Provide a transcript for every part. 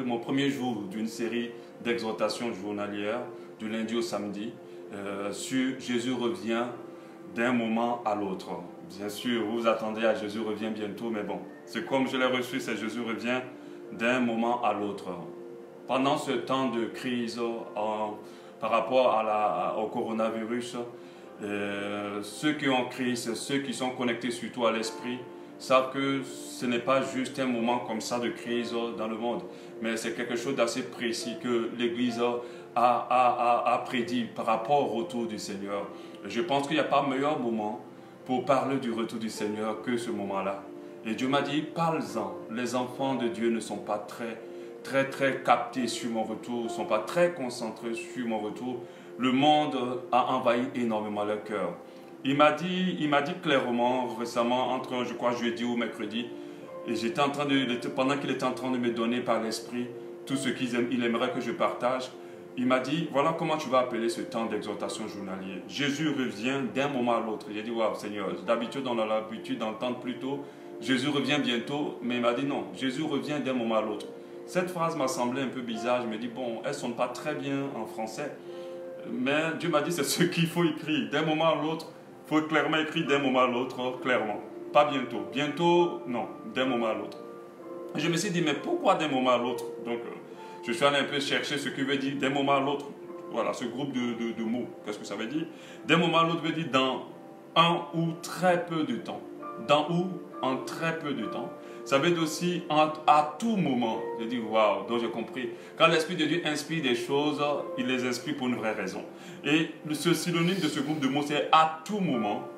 mon premier jour d'une série d'exhortations journalières, du lundi au samedi, sur Jésus revient d'un moment à l'autre. Bien sûr, vous vous attendez à Jésus revient bientôt, mais bon, c'est comme je l'ai reçu, c'est Jésus revient d'un moment à l'autre. Pendant ce temps de crise par rapport au coronavirus, ceux qui ont crise, ceux qui sont connectés surtout à l'esprit, savent que ce n'est pas juste un moment comme ça de crise dans le monde, mais c'est quelque chose d'assez précis que l'Église a prédit par rapport au retour du Seigneur. Je pense qu'il n'y a pas meilleur moment pour parler du retour du Seigneur que ce moment-là. Et Dieu m'a dit, parle-en. Les enfants de Dieu ne sont pas très captés sur mon retour, ne sont pas très concentrés sur mon retour. Le monde a envahi énormément leur cœur. Il m'a dit clairement récemment, entre je crois jeudi ou mercredi, et j'étais en train pendant qu'il était en train de me donner par l'esprit tout ce qu'il aimerait que je partage, il m'a dit, voilà comment tu vas appeler ce temps d'exhortation journalier. Jésus revient d'un moment à l'autre. J'ai dit, waouh Seigneur, d'habitude on a l'habitude d'entendre plutôt, Jésus revient bientôt, mais il m'a dit non, Jésus revient d'un moment à l'autre. Cette phrase m'a semblé un peu bizarre, je me dis, bon, elle ne sonne pas très bien en français, mais Dieu m'a dit, c'est ce qu'il faut écrire, d'un moment à l'autre. Il faut clairement écrire d'un moment à l'autre, clairement. Pas bientôt. Bientôt, non, d'un moment à l'autre. Je me suis dit, mais pourquoi d'un moment à l'autre? Donc, je suis allé un peu chercher ce qui veut dire d'un moment à l'autre. Voilà, ce groupe de mots. Qu'est-ce que ça veut dire? D'un moment à l'autre veut dire dans un ou très peu de temps. Dans ou en très peu de temps. Ça veut dire aussi à tout moment. J'ai dit, waouh, donc j'ai compris. Quand l'Esprit de Dieu inspire des choses, il les inspire pour une vraie raison. Et ce synonyme de ce groupe de mots, c'est à tout moment,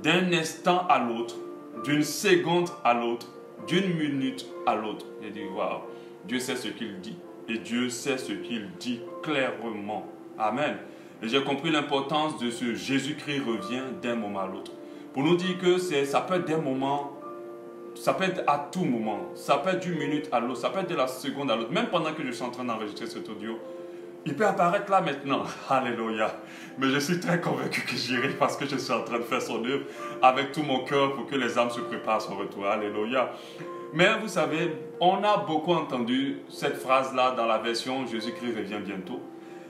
d'un instant à l'autre, d'une seconde à l'autre, d'une minute à l'autre. J'ai dit, waouh, Dieu sait ce qu'il dit. Et Dieu sait ce qu'il dit clairement. Amen. Et j'ai compris l'importance de ce Jésus-Christ revient d'un moment à l'autre. Pour nous dire que ça peut être d'un moment, ça peut être à tout moment, ça peut être d'une minute à l'autre, ça peut être de la seconde à l'autre. Même pendant que je suis en train d'enregistrer cet audio, il peut apparaître là maintenant. Alléluia. Mais je suis très convaincu que j'irai parce que je suis en train de faire son œuvre avec tout mon cœur pour que les âmes se préparent à son retour. Alléluia. Mais vous savez, on a beaucoup entendu cette phrase-là dans la version Jésus-Christ revient bientôt.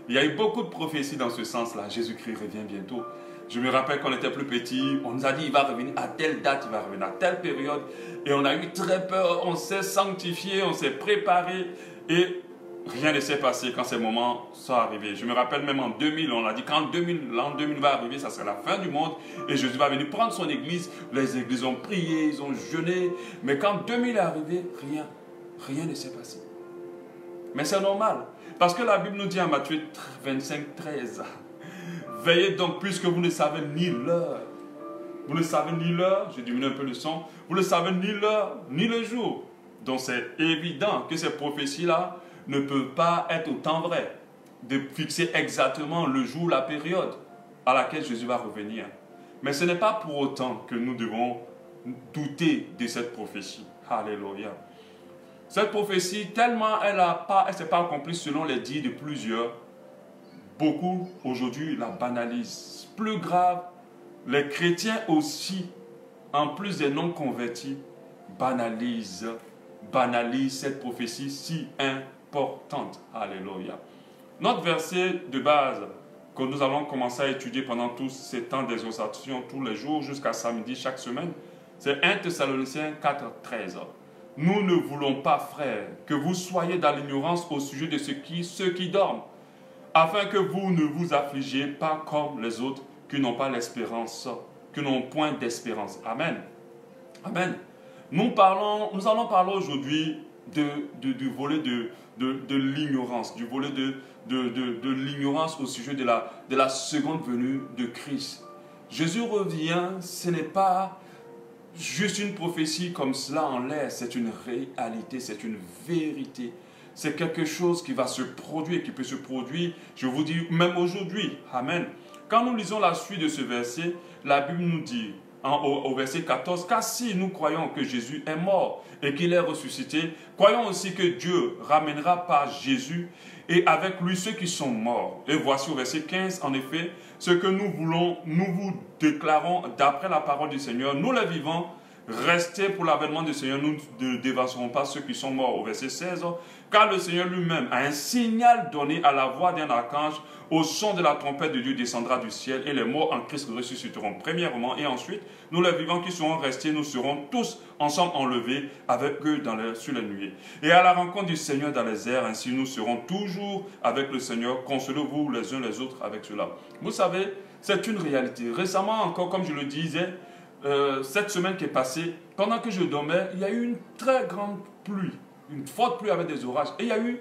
Il y a eu beaucoup de prophéties dans ce sens-là. Jésus-Christ revient bientôt. Je me rappelle qu'on était plus petits, on nous a dit il va revenir à telle date, il va revenir à telle période. Et on a eu très peur, on s'est sanctifié, on s'est préparé. Et rien ne s'est passé quand ces moments sont arrivés. Je me rappelle même en 2000, on a dit quand l'an 2000 va arriver, ça sera la fin du monde. Et Jésus va venir prendre son église. Les églises ont prié, ils ont jeûné. Mais quand 2000 est arrivé, rien ne s'est passé. Mais c'est normal. Parce que la Bible nous dit en Matthieu 25, 13, veillez donc puisque vous ne savez ni l'heure. Vous ne savez ni l'heure, je diminue un peu le son, vous ne savez ni l'heure, ni le jour. Donc c'est évident que ces prophéties-là ne peuvent pas être autant vraies, de fixer exactement le jour, la période à laquelle Jésus va revenir. Mais ce n'est pas pour autant que nous devons douter de cette prophétie. Alléluia. Cette prophétie, tellement elle ne s'est pas accomplie selon les dits de plusieurs, beaucoup aujourd'hui la banalisent. Plus grave, les chrétiens aussi, en plus des non-convertis, banalisent cette prophétie si importante. Alléluia. Notre verset de base que nous allons commencer à étudier pendant tous ces temps d'exhortation, tous les jours, jusqu'à samedi, chaque semaine, c'est 1 Thessaloniciens 4, 13. Nous ne voulons pas, frères, que vous soyez dans l'ignorance au sujet de ceux qui dorment, afin que vous ne vous affligiez pas comme les autres qui n'ont pas l'espérance, qui n'ont point d'espérance. Amen. Amen. Nous allons parler aujourd'hui du volet de l'ignorance, du volet de l'ignorance au sujet de la seconde venue de Christ. Jésus revient, ce n'est pas juste une prophétie comme cela en l'air, c'est une réalité, c'est une vérité. C'est quelque chose qui va se produire, qui peut se produire, je vous dis, même aujourd'hui. Amen. Quand nous lisons la suite de ce verset, la Bible nous dit, au verset 14, « Car si nous croyons que Jésus est mort et qu'il est ressuscité, croyons aussi que Dieu ramènera par Jésus et avec lui ceux qui sont morts. » Et voici au verset 15, en effet, ce que nous voulons, nous vous déclarons d'après la parole du Seigneur, nous les vivants, Restez pour l'avènement du Seigneur, nous ne dévasterons pas ceux qui sont morts. Au verset 16, car le Seigneur lui-même a un signal donné à la voix d'un archange, au son de la trompette de Dieu descendra du ciel et les morts en Christ ressusciteront premièrement. Et ensuite, nous les vivants qui serons restés, nous serons tous ensemble enlevés avec eux sur les nuées. Et à la rencontre du Seigneur dans les airs, ainsi nous serons toujours avec le Seigneur. Consolez-vous les uns les autres avec cela. Vous savez, c'est une réalité. Récemment encore, comme je le disais, cette semaine qui est passée, pendant que je dormais, il y a eu une très grande pluie, une forte pluie avec des orages. Et il y a eu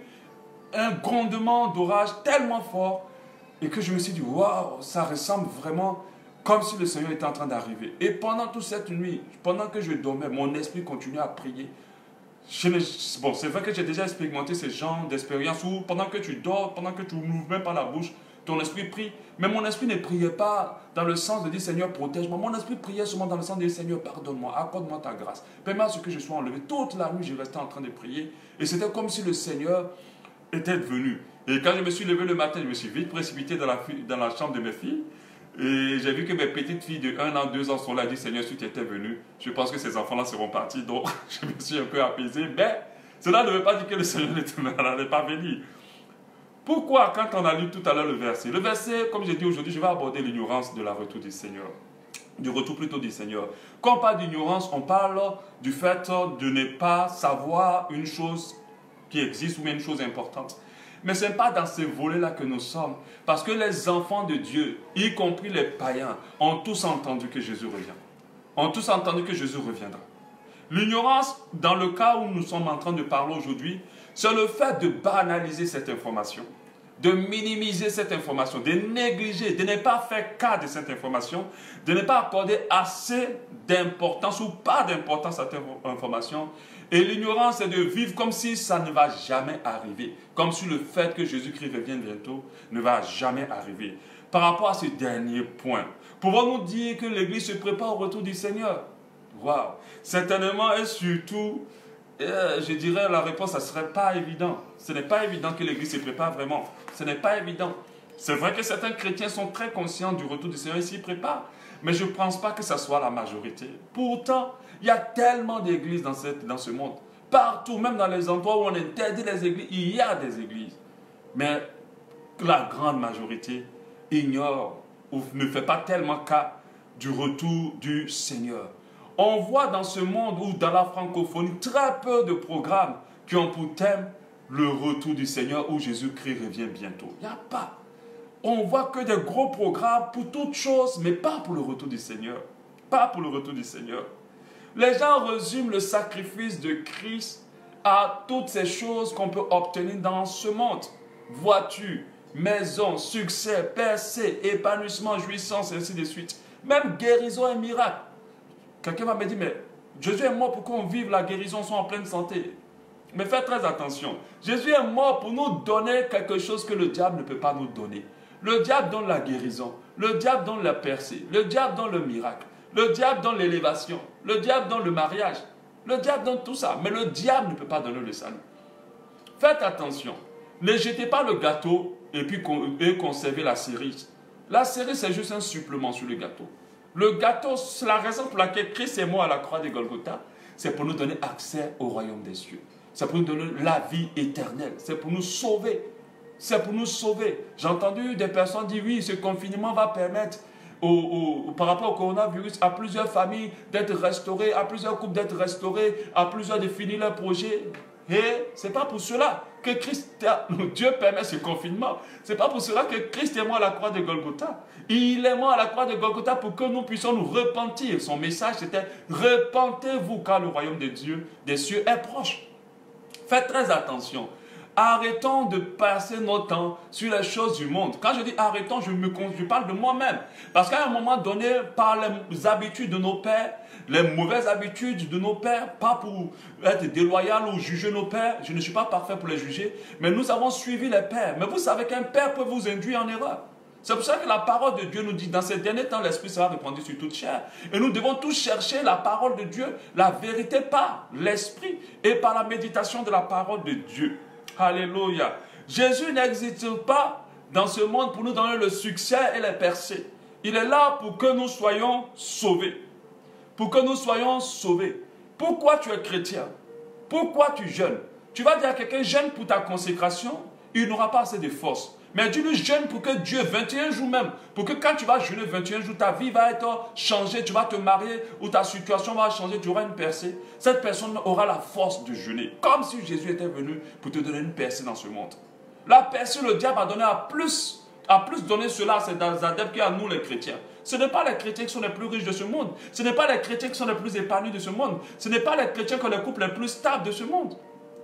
un grondement d'orage tellement fort et que je me suis dit, waouh, ça ressemble vraiment comme si le Seigneur était en train d'arriver. Et pendant toute cette nuit, pendant que je dormais, mon esprit continuait à prier. Bon, c'est vrai que j'ai déjà expérimenté ce genre d'expérience où pendant que tu dors, pendant que tu n'ouvres même pas la bouche, ton esprit prie. Mais mon esprit ne priait pas dans le sens de dire Seigneur, protège-moi. Mon esprit priait seulement dans le sens de dire Seigneur, pardonne-moi, accorde-moi ta grâce. Permets à ce que je sois enlevé. Toute la nuit, je restais en train de prier. Et c'était comme si le Seigneur était venu. Et quand je me suis levé le matin, je me suis vite précipité dans la chambre de mes filles. Et j'ai vu que mes petites filles de 1 an, 2 ans sont là. Dit Seigneur, si tu étais venu, je pense que ces enfants-là seront partis. Donc, je me suis un peu apaisé. Mais cela ne veut pas dire que le Seigneur n'allait pas venir. Pourquoi, quand on a lu tout à l'heure le verset, comme j'ai dit aujourd'hui, je vais aborder l'ignorance de la retour du Seigneur. Du retour plutôt du Seigneur. Quand on parle d'ignorance, on parle du fait de ne pas savoir une chose qui existe ou une chose importante. Mais ce n'est pas dans ces volets-là que nous sommes. Parce que les enfants de Dieu, y compris les païens, ont tous entendu que Jésus revient. Ont tous entendu que Jésus reviendra. L'ignorance, dans le cas où nous sommes en train de parler aujourd'hui, c'est le fait de banaliser cette information, de minimiser cette information, de négliger, de ne pas faire cas de cette information, de ne pas accorder assez d'importance ou pas d'importance à cette information. Et l'ignorance, c'est de vivre comme si ça ne va jamais arriver, comme si le fait que Jésus-Christ revienne bientôt ne va jamais arriver. Par rapport à ce dernier point, pouvons-nous dire que l'Église se prépare au retour du Seigneur? Waouh! Certainement et surtout, je dirais la réponse, ça ne serait pas évident. Ce n'est pas évident que l'Église se prépare vraiment. Ce n'est pas évident. C'est vrai que certains chrétiens sont très conscients du retour du Seigneur et s'y préparent. Mais je ne pense pas que ça soit la majorité. Pourtant, il y a tellement d'églises dans ce monde. Partout, même dans les endroits où on interdit les églises, il y a des églises. Mais la grande majorité ignore ou ne fait pas tellement cas du retour du Seigneur. On voit dans ce monde ou dans la francophonie très peu de programmes qui ont pour thème le retour du Seigneur où Jésus-Christ revient bientôt. Il n'y a pas. On voit que des gros programmes pour toutes choses, mais pas pour le retour du Seigneur. Pas pour le retour du Seigneur. Les gens résument le sacrifice de Christ à toutes ces choses qu'on peut obtenir dans ce monde. Voiture, maison, succès, percée, épanouissement, jouissance, et ainsi de suite. Même guérison et miracle. Quelqu'un va me dire, mais Jésus est mort pour qu'on vive la guérison, soit en pleine santé. Mais faites très attention. Jésus est mort pour nous donner quelque chose que le diable ne peut pas nous donner. Le diable donne la guérison. Le diable donne la percée. Le diable donne le miracle. Le diable donne l'élévation. Le diable donne le mariage. Le diable donne tout ça. Mais le diable ne peut pas donner le salut. Faites attention. Ne jetez pas le gâteau et puis conservez la cerise. La cerise, c'est juste un supplément sur le gâteau. Le gâteau, c'est la raison pour laquelle Christ est mort à la croix de Golgotha. C'est pour nous donner accès au royaume des cieux. C'est pour nous donner la vie éternelle. C'est pour nous sauver. C'est pour nous sauver. J'ai entendu des personnes dire, oui, ce confinement va permettre, par rapport au coronavirus, à plusieurs familles d'être restaurées, à plusieurs couples d'être restaurés, à plusieurs de finir leur projet. Et ce n'est pas pour cela que Dieu permet ce confinement. Ce n'est pas pour cela que Christ est mort à la croix de Golgotha. Il est mort à la croix de Golgotha pour que nous puissions nous repentir. Son message c'était « Repentez-vous car le royaume de Dieu, des cieux est proche ». Faites très attention. Arrêtons de passer notre temps sur les choses du monde. Quand je dis arrêtons, je parle de moi-même. Parce qu'à un moment donné, par les habitudes de nos pères, les mauvaises habitudes de nos pères, pas pour être déloyal ou juger nos pères, je ne suis pas parfait pour les juger, mais nous avons suivi les pères. Mais vous savez qu'un père peut vous induire en erreur. C'est pour ça que la parole de Dieu nous dit, dans ces derniers temps, l'Esprit sera répandu sur toute chair. Et nous devons tous chercher la parole de Dieu, la vérité par l'Esprit et par la méditation de la parole de Dieu. Alléluia. Jésus n'existe pas dans ce monde pour nous donner le succès et les percées. Il est là pour que nous soyons sauvés. pour que nous soyons sauvés. Pourquoi tu es chrétien? Pourquoi tu jeûnes? Tu vas dire à quelqu'un, jeûne pour ta consécration, il n'aura pas assez de force. Mais dis-lui, jeûne pour que Dieu, 21 jours même, pour que quand tu vas jeûner 21 jours, ta vie va être changée, tu vas te marier ou ta situation va changer, tu auras une percée. Cette personne aura la force de jeûner, comme si Jésus était venu pour te donner une percée dans ce monde. La percée, le diable a donné à plus donner cela à ses adeptes qu'à nous les chrétiens. Ce n'est pas les chrétiens qui sont les plus riches de ce monde. Ce n'est pas les chrétiens qui sont les plus épanouis de ce monde. Ce n'est pas les chrétiens qui ont les couples les plus stables de ce monde.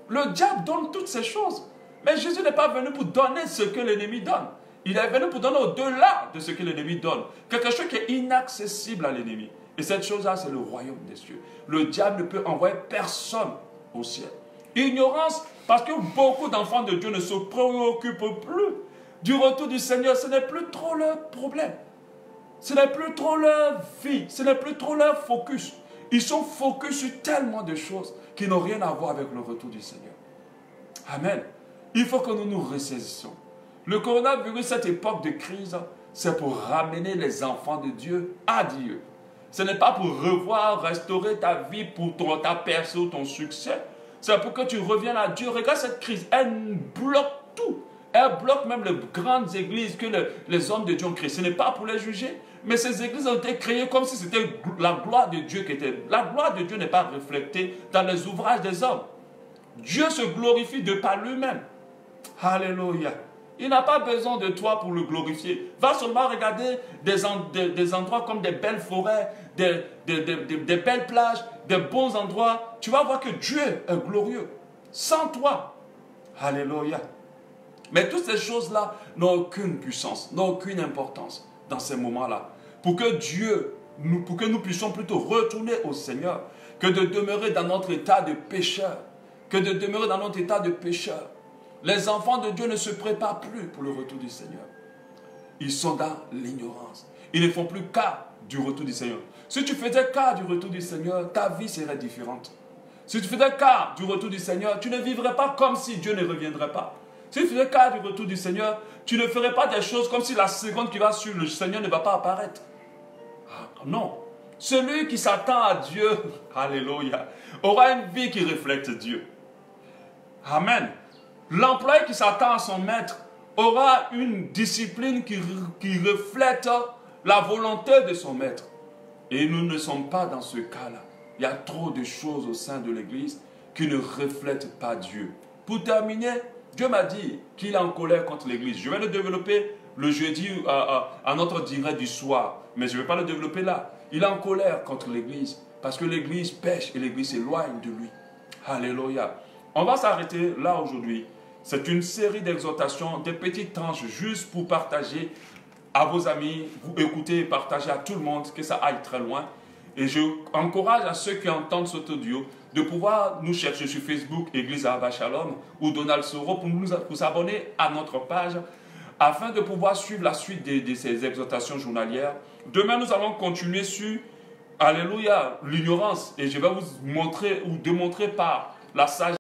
Le diable donne toutes ces choses. Mais Jésus n'est pas venu pour donner ce que l'ennemi donne. Il est venu pour donner au-delà de ce que l'ennemi donne. Quelque chose qui est inaccessible à l'ennemi. Et cette chose-là, c'est le royaume des cieux. Le diable ne peut envoyer personne au ciel. Ignorance, parce que beaucoup d'enfants de Dieu ne se préoccupent plus du retour du Seigneur. Ce n'est plus trop leur problème. Ce n'est plus trop leur vie. Ce n'est plus trop leur focus. Ils sont focus sur tellement de choses qui n'ont rien à voir avec le retour du Seigneur. Amen. Il faut que nous nous ressaisissions. Le coronavirus, cette époque de crise, c'est pour ramener les enfants de Dieu à Dieu. Ce n'est pas pour revoir, restaurer ta vie pour ta percée ou ton succès. C'est pour que tu reviennes à Dieu. Regarde cette crise, elle bloque tout. Elle bloque même les grandes églises que les hommes de Dieu ont créées. Ce n'est pas pour les juger, mais ces églises ont été créées comme si c'était la gloire de Dieu qui était. La gloire de Dieu n'est pas reflétée dans les ouvrages des hommes. Dieu se glorifie de par lui-même. Alléluia. Il n'a pas besoin de toi pour le glorifier. Va seulement regarder des endroits comme des belles forêts, des belles plages, des bons endroits. Tu vas voir que Dieu est glorieux. Sans toi. Alléluia. Mais toutes ces choses-là n'ont aucune puissance, n'ont aucune importance dans ces moments-là. Pour que nous puissions plutôt retourner au Seigneur, que de demeurer dans notre état de pécheur. Que de demeurer dans notre état de pécheur. Les enfants de Dieu ne se préparent plus pour le retour du Seigneur. Ils sont dans l'ignorance. Ils ne font plus cas du retour du Seigneur. Si tu faisais cas du retour du Seigneur, ta vie serait différente. Si tu faisais cas du retour du Seigneur, tu ne vivrais pas comme si Dieu ne reviendrait pas. Si tu faisais cas du retour du Seigneur, tu ne ferais pas des choses comme si la seconde qui va suivre, le Seigneur ne va pas apparaître. Non. Celui qui s'attend à Dieu, alléluia, aura une vie qui reflète Dieu. Amen. L'employé qui s'attend à son maître aura une discipline qui reflète la volonté de son maître. Et nous ne sommes pas dans ce cas-là. Il y a trop de choses au sein de l'Église qui ne reflètent pas Dieu. Pour terminer, Dieu m'a dit qu'il est en colère contre l'Église. Je vais le développer le jeudi à notre direct du soir. Mais je ne vais pas le développer là. Il est en colère contre l'Église parce que l'Église pêche et l'Église s'éloigne de lui. Alléluia. On va s'arrêter là aujourd'hui. C'est une série d'exhortations, des petites tranches juste pour partager à vos amis, vous écoutez et partagez à tout le monde, que ça aille très loin. Et je encourage à ceux qui entendent cet audio de pouvoir nous chercher sur Facebook, Église Ahava Shalom ou Donald Soro pour s'abonner à notre page afin de pouvoir suivre la suite de ces exhortations journalières. Demain, nous allons continuer sur, alléluia, l'ignorance. Et je vais vous montrer ou démontrer par la sagesse